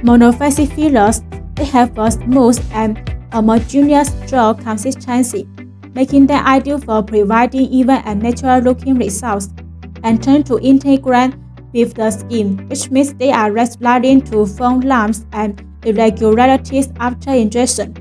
Monophasic fillers, they have a smooth and homogeneous drug consistency, making them ideal for providing even and natural-looking results, and tend to integrate with the skin, which means they are less likely to form lumps and irregularities after injection.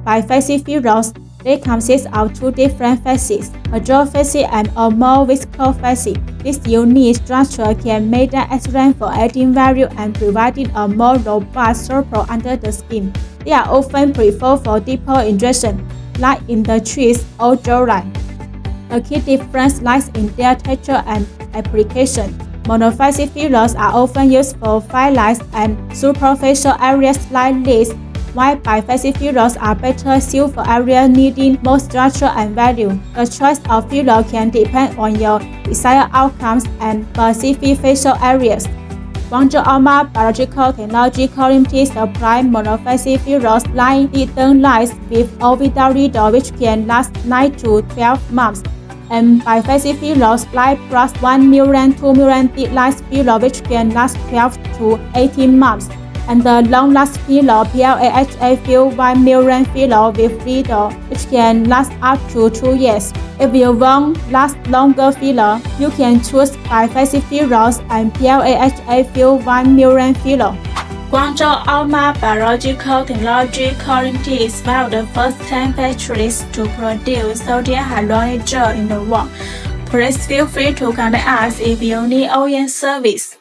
Biphasic fillers, they consist of two different phases, hydrophasic and a more viscophasic. This unique structure can make them excellent for adding value and providing a more robust support under the skin. They are often preferred for deeper injection, like in the cheeks or jawline. A key difference lies in their texture and application. Monophasic fillers are often used for fine lines and superficial areas like this, while biphasic fillers are better suited for areas needing more structure and value. The choice of filler can depend on your desired outcomes and specific facial areas. Guangzhou AOMA Biological Technology currently supplies monophasic fillers like DERM lines with withLido, which can last 9 to 12 months, and biphasic fillers like plus 1 million, 2 million deep lines filler, which can last 12 to 18 months, and the long-lasting filler PllaHafill 1 million filler with Lido, which can last up to 2 years. If you want last longer filler, you can choose biphasic fillers and PllaHafill 1 million filler. Guangzhou AOMA Biological Technology currently is one of the first 10 factories to produce sodium hyaluronate gel in the world. Please feel free to contact us if you need OEM service.